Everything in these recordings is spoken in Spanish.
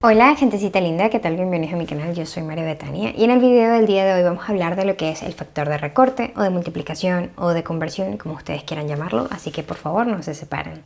Hola gentecita linda, ¿qué tal? Bienvenidos a mi canal, yo soy María Betania y en el video del día de hoy vamos a hablar de lo que es el factor de recorte o de multiplicación o de conversión, como ustedes quieran llamarlo, así que por favor no se separen.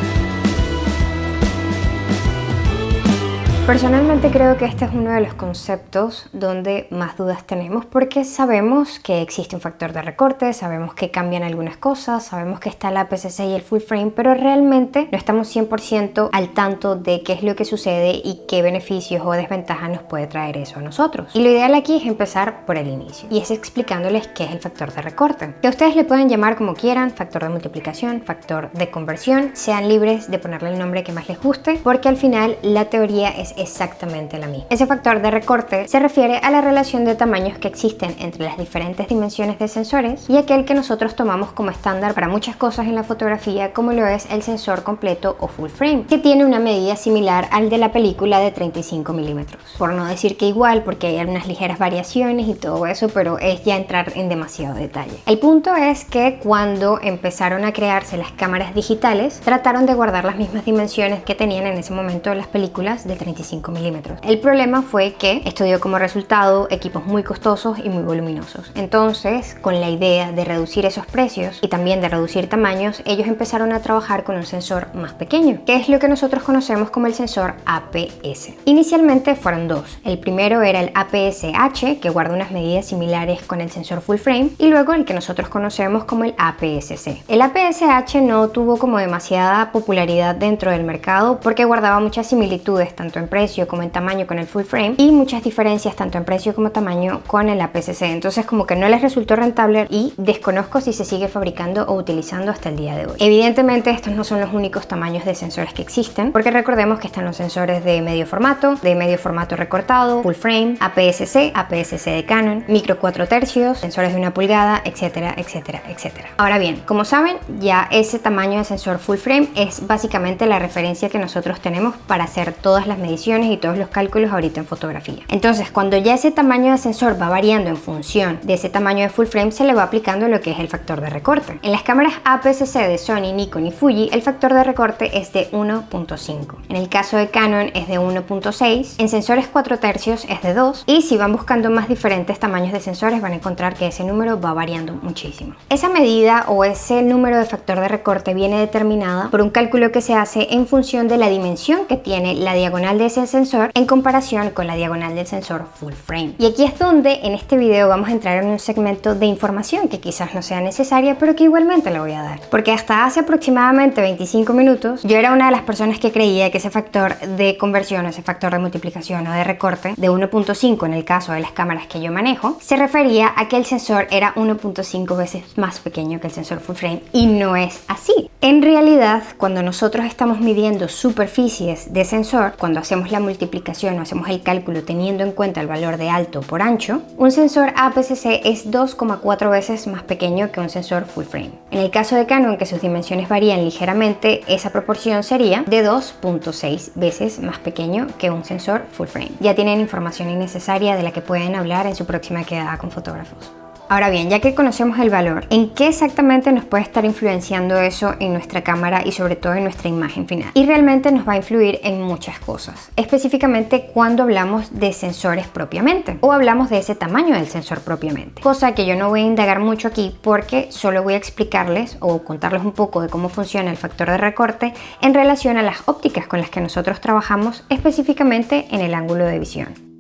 Personalmente creo que este es uno de los conceptos donde más dudas tenemos porque sabemos que existe un factor de recorte, sabemos que cambian algunas cosas, sabemos que está el APS-C y el full frame, pero realmente no estamos 100% al tanto de qué es lo que sucede y qué beneficios o desventajas nos puede traer eso a nosotros. Y lo ideal aquí es empezar por el inicio y es explicándoles qué es el factor de recorte. Que ustedes le pueden llamar como quieran, factor de multiplicación, factor de conversión, sean libres de ponerle el nombre que más les guste porque al final la teoría es exactamente la misma. Ese factor de recorte se refiere a la relación de tamaños que existen entre las diferentes dimensiones de sensores y aquel que nosotros tomamos como estándar para muchas cosas en la fotografía, como lo es el sensor completo o full frame, que tiene una medida similar al de la película de 35 milímetros. Por no decir que igual, porque hay unas ligeras variaciones y todo eso, pero es ya entrar en demasiado detalle. El punto es que cuando empezaron a crearse las cámaras digitales, trataron de guardar las mismas dimensiones que tenían en ese momento las películas de 35 milímetros. El problema fue que esto dio como resultado equipos muy costosos y muy voluminosos. Entonces, con la idea de reducir esos precios y también de reducir tamaños, ellos empezaron a trabajar con un sensor más pequeño, que es lo que nosotros conocemos como el sensor APS. Inicialmente fueron dos. El primero era el APS-H, que guarda unas medidas similares con el sensor full frame, y luego el que nosotros conocemos como el APS-C. El APS-H no tuvo como demasiada popularidad dentro del mercado porque guardaba muchas similitudes tanto en precio como en tamaño con el full frame y muchas diferencias tanto en precio como tamaño con el APS-C. Entonces como que no les resultó rentable y desconozco si se sigue fabricando o utilizando hasta el día de hoy. Evidentemente estos no son los únicos tamaños de sensores que existen, porque recordemos que están los sensores de medio formato recortado, full frame, APS-C, APS-C de Canon, micro 4 tercios, sensores de 1 pulgada, etcétera, etcétera, etcétera. Ahora bien, como saben, ya ese tamaño de sensor full frame es básicamente la referencia que nosotros tenemos para hacer todas las mediciones y todos los cálculos ahorita en fotografía. Entonces, cuando ya ese tamaño de sensor va variando en función de ese tamaño de full frame, se le va aplicando lo que es el factor de recorte. En las cámaras APS-C de Sony, Nikon y Fuji, el factor de recorte es de 1.5. En el caso de Canon es de 1.6, en sensores 4 tercios es de 2 y si van buscando más diferentes tamaños de sensores van a encontrar que ese número va variando muchísimo. Esa medida o ese número de factor de recorte viene determinada por un cálculo que se hace en función de la dimensión que tiene la diagonal de ese sensor en comparación con la diagonal del sensor full frame. Y aquí es donde en este video vamos a entrar en un segmento de información que quizás no sea necesaria, pero que igualmente la voy a dar. Porque hasta hace aproximadamente 25 minutos yo era una de las personas que creía que ese factor de conversión, ese factor de multiplicación o de recorte de 1.5 en el caso de las cámaras que yo manejo, se refería a que el sensor era 1.5 veces más pequeño que el sensor full frame y no es así. En realidad, cuando nosotros estamos midiendo superficies de sensor, cuando hacemos la multiplicación o hacemos el cálculo teniendo en cuenta el valor de alto por ancho, un sensor APS-C es 2,4 veces más pequeño que un sensor full frame. En el caso de Canon, que sus dimensiones varían ligeramente, esa proporción sería de 2,6 veces más pequeño que un sensor full frame. Ya tienen información innecesaria de la que pueden hablar en su próxima quedada con fotógrafos. Ahora bien, ya que conocemos el valor, ¿en qué exactamente nos puede estar influenciando eso en nuestra cámara y sobre todo en nuestra imagen final? Y realmente nos va a influir en muchas cosas, específicamente cuando hablamos de sensores propiamente o hablamos de ese tamaño del sensor propiamente. Cosa que yo no voy a indagar mucho aquí porque solo voy a explicarles o contarles un poco de cómo funciona el factor de recorte en relación a las ópticas con las que nosotros trabajamos específicamente en el ángulo de visión.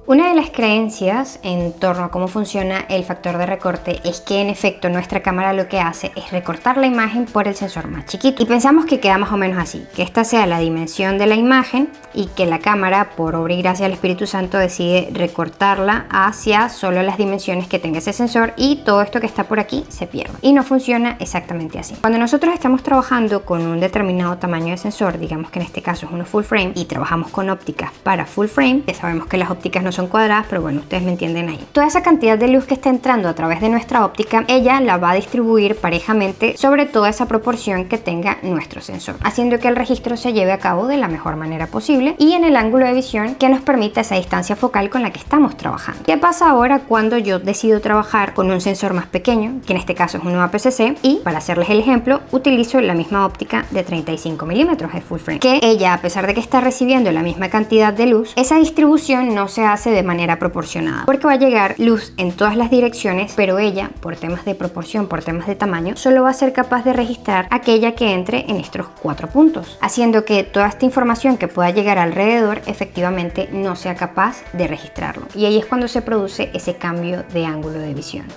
Una de las creencias en torno a cómo funciona el factor de recorte es que en efecto nuestra cámara lo que hace es recortar la imagen por el sensor más chiquito y pensamos que queda más o menos así, que esta sea la dimensión de la imagen y que la cámara por obra y gracia del Espíritu Santo decide recortarla hacia solo las dimensiones que tenga ese sensor y todo esto que está por aquí se pierde y no funciona exactamente así. Cuando nosotros estamos trabajando con un determinado tamaño de sensor, digamos que en este caso es uno full frame y trabajamos con ópticas para full frame, que sabemos que las ópticas no son son cuadradas, pero bueno, ustedes me entienden ahí. Toda esa cantidad de luz que está entrando a través de nuestra óptica, ella la va a distribuir parejamente sobre toda esa proporción que tenga nuestro sensor, haciendo que el registro se lleve a cabo de la mejor manera posible y en el ángulo de visión que nos permita esa distancia focal con la que estamos trabajando. ¿Qué pasa ahora cuando yo decido trabajar con un sensor más pequeño, que en este caso es un APS-C, y para hacerles el ejemplo utilizo la misma óptica de 35 milímetros de full frame, que ella, a pesar de que está recibiendo la misma cantidad de luz, esa distribución no se hace de manera proporcionada, porque va a llegar luz en todas las direcciones, pero ella, por temas de proporción, por temas de tamaño, solo va a ser capaz de registrar aquella que entre en estos 4 puntos, haciendo que toda esta información que pueda llegar alrededor efectivamente no sea capaz de registrarlo. Y ahí es cuando se produce ese cambio de ángulo de visión.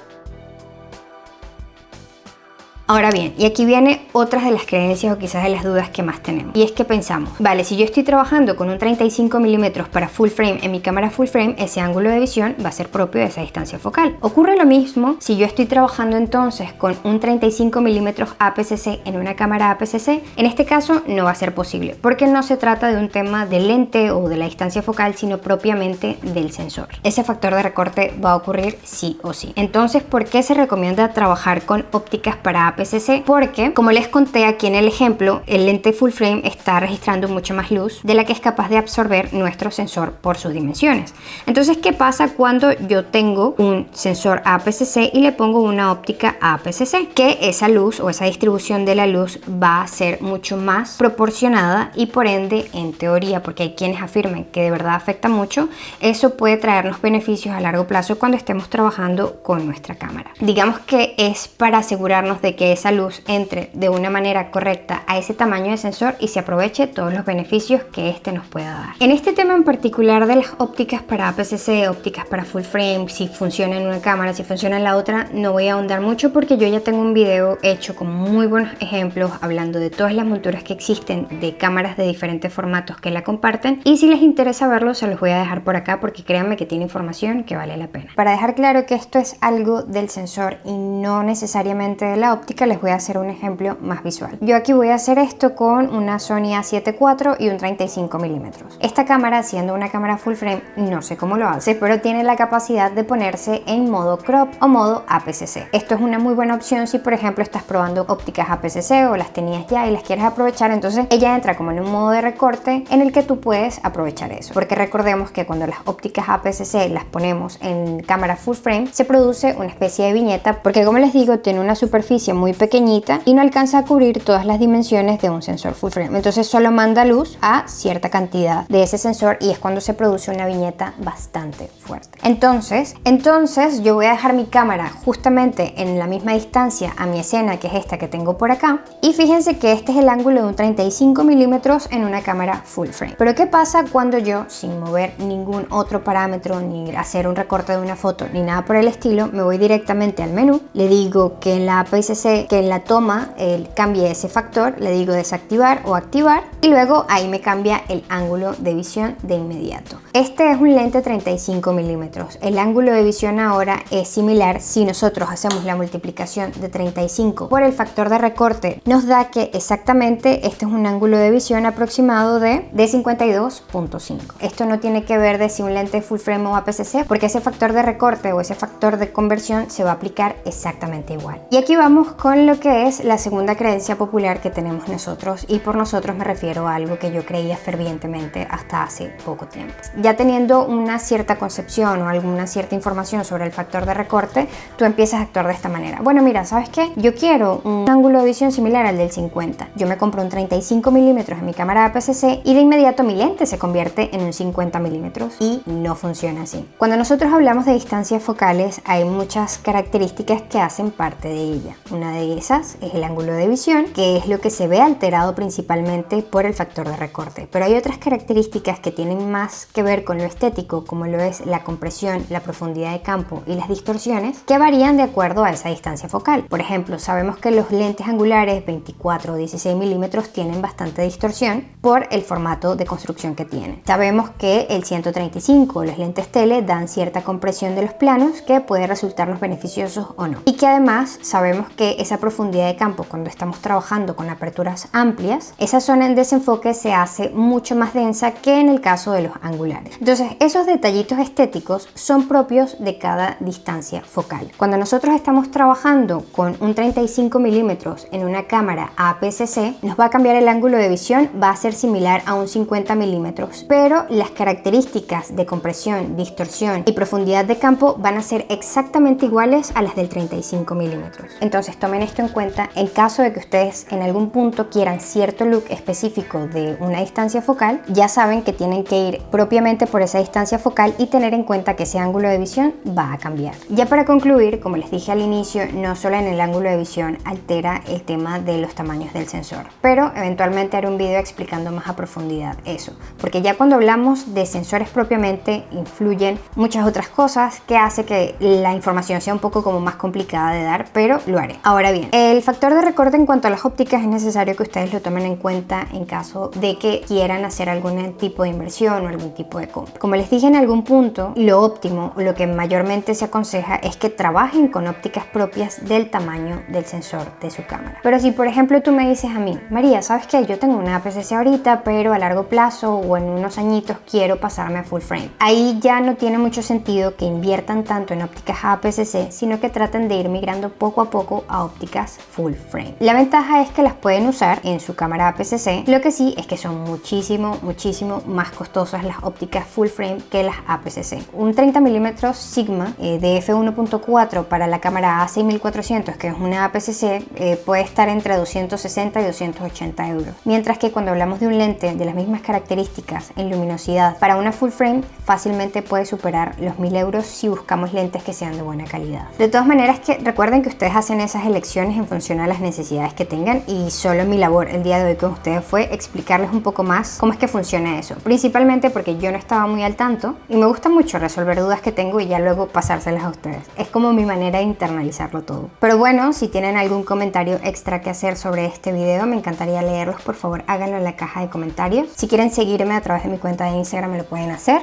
Ahora bien, y aquí viene otras de las creencias o quizás de las dudas que más tenemos, y es que pensamos, vale, si yo estoy trabajando con un 35 milímetros para full frame en mi cámara full frame, ese ángulo de visión va a ser propio de esa distancia focal. Ocurre lo mismo si yo estoy trabajando entonces con un 35 milímetros APS-C en una cámara APS-C. En este caso no va a ser posible, porque no se trata de un tema de lente o de la distancia focal, sino propiamente del sensor. Ese factor de recorte va a ocurrir sí o sí. Entonces, ¿por qué se recomienda trabajar con ópticas para APS-C? Porque, como les conté aquí en el ejemplo, el lente full frame está registrando mucho más luz de la que es capaz de absorber nuestro sensor por sus dimensiones. Entonces, ¿qué pasa cuando yo tengo un sensor APS-C y le pongo una óptica APS-C? Que esa luz o esa distribución de la luz va a ser mucho más proporcionada y por ende, en teoría, porque hay quienes afirman que de verdad afecta mucho, eso puede traernos beneficios a largo plazo cuando estemos trabajando con nuestra cámara. Digamos que es para asegurarnos de que esa luz entre de una manera correcta a ese tamaño de sensor y se aproveche todos los beneficios que este nos pueda dar. En este tema en particular de las ópticas para APS-C, ópticas para full frame, si funciona en una cámara, si funciona en la otra, no voy a ahondar mucho porque yo ya tengo un video hecho con muy buenos ejemplos hablando de todas las monturas que existen de cámaras de diferentes formatos que la comparten, y si les interesa verlo se los voy a dejar por acá porque créanme que tiene información que vale la pena. Para dejar claro que esto es algo del sensor y no necesariamente de la óptica, les voy a hacer un ejemplo más visual. Yo aquí voy a hacer esto con una Sony A7 IV y un 35 milímetros. Esta cámara, siendo una cámara full frame, no sé cómo lo hace, pero tiene la capacidad de ponerse en modo crop o modo APS-C. Esto es una muy buena opción si por ejemplo estás probando ópticas APS-C o las tenías ya y las quieres aprovechar, entonces ella entra como en un modo de recorte en el que tú puedes aprovechar eso, porque recordemos que cuando las ópticas APS-C las ponemos en cámara full frame se produce una especie de viñeta, porque como les digo tiene una superficie muy pequeñita y no alcanza a cubrir todas las dimensiones de un sensor full frame, entonces solo manda luz a cierta cantidad de ese sensor y es cuando se produce una viñeta bastante fuerte. Entonces yo voy a dejar mi cámara justamente en la misma distancia a mi escena, que es esta que tengo por acá, y fíjense que este es el ángulo de un 35 milímetros en una cámara full frame. Pero ¿qué pasa cuando yo, sin mover ningún otro parámetro, ni hacer un recorte de una foto, ni nada por el estilo, me voy directamente al menú, le digo que en la APS-C, que en la toma cambie ese factor, le digo desactivar o activar y luego ahí me cambia el ángulo de visión de inmediato. Este es un lente 35 milímetros. El ángulo de visión ahora es similar si nosotros hacemos la multiplicación de 35 por el factor de recorte, nos da que exactamente este es un ángulo de visión aproximado de 52.5. Esto no tiene que ver de si un lente full frame o APS-C, porque ese factor de recorte o ese factor de conversión se va a aplicar exactamente igual. Y aquí vamos con lo que es la segunda creencia popular que tenemos nosotros, y por nosotros me refiero a algo que yo creía fervientemente hasta hace poco tiempo. Ya teniendo una cierta concepción o alguna cierta información sobre el factor de recorte, tú empiezas a actuar de esta manera. Bueno, mira, ¿sabes qué? Yo quiero un ángulo de visión similar al del 50. Yo me compro un 35 milímetros en mi cámara APS-C y de inmediato mi lente se convierte en un 50 milímetros y no funciona así. Cuando nosotros hablamos de distancias focales, hay muchas características que hacen parte de ella. Una de esas es el ángulo de visión, que es lo que se ve alterado principalmente por el factor de recorte. Pero hay otras características que tienen más que ver con lo estético, como lo es la compresión, la profundidad de campo y las distorsiones, que varían de acuerdo a esa distancia focal. Por ejemplo, sabemos que los lentes angulares 24 o 16 milímetros tienen bastante distorsión por el formato de construcción que tienen. Sabemos que el 135 o los lentes tele dan cierta compresión de los planos que puede resultarnos beneficiosos o no. y que además sabemos que esa profundidad de campo, cuando estamos trabajando con aperturas amplias, esa zona en desenfoque se hace mucho más densa que en el caso de los angulares. Entonces, esos detallitos estéticos son propios de cada distancia focal. Cuando nosotros estamos trabajando con un 35 milímetros en una cámara APS-C, nos va a cambiar el ángulo de visión, va a ser similar a un 50 milímetros, pero las características de compresión, distorsión y profundidad de campo van a ser exactamente iguales a las del 35 milímetros. Entonces tomen esto en cuenta en caso de que ustedes en algún punto quieran cierto look específico de una distancia focal, ya saben que tienen que ir propiamente por esa distancia focal y tener en cuenta que ese ángulo de visión va a cambiar. Ya para concluir, como les dije al inicio, no solo en el ángulo de visión altera el tema de los tamaños del sensor, pero eventualmente haré un video explicando más a profundidad eso, porque ya cuando hablamos de sensores propiamente influyen muchas otras cosas que hace que la información sea un poco como más complicada de dar, pero lo haré. Ahora bien, el factor de recorte en cuanto a las ópticas es necesario que ustedes lo tomen en cuenta en caso de que quieran hacer algún tipo de inversión o algún tipo de compra. Como les dije en algún punto, lo óptimo o lo que mayormente se aconseja es que trabajen con ópticas propias del tamaño del sensor de su cámara. Pero si por ejemplo tú me dices a mí, María, ¿sabes qué? Yo tengo una APS-C ahorita, pero a largo plazo o en unos añitos quiero pasarme a full frame. Ahí ya no tiene mucho sentido que inviertan tanto en ópticas APS-C, sino que traten de ir migrando poco a poco a ópticas full frame. La ventaja es que las pueden usar en su cámara APS-C, lo que sí es que son muchísimo más costosas las ópticas full frame que las APS-C. Un 30 mm Sigma de f1.4 para la cámara A6400, que es una APS-C, puede estar entre 260 y 280 euros. Mientras que cuando hablamos de un lente de las mismas características en luminosidad para una full frame, fácilmente puede superar los 1000 euros si buscamos lentes que sean de buena calidad. De todas maneras, que recuerden que ustedes hacen esas elecciones en función a las necesidades que tengan, y solo mi labor el día de hoy con ustedes fue explicarles un poco más cómo es que funciona eso, principalmente porque yo no estaba muy al tanto y me gusta mucho resolver dudas que tengo y ya luego pasárselas a ustedes. Es como mi manera de internalizarlo todo. Pero bueno, si tienen algún comentario extra que hacer sobre este video, me encantaría leerlos. Por favor, háganlo en la caja de comentarios. Si quieren seguirme a través de mi cuenta de Instagram, me lo pueden hacer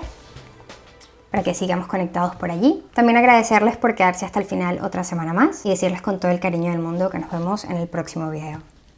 para que sigamos conectados por allí. También agradecerles por quedarse hasta el final otra semana más y decirles con todo el cariño del mundo que nos vemos en el próximo video.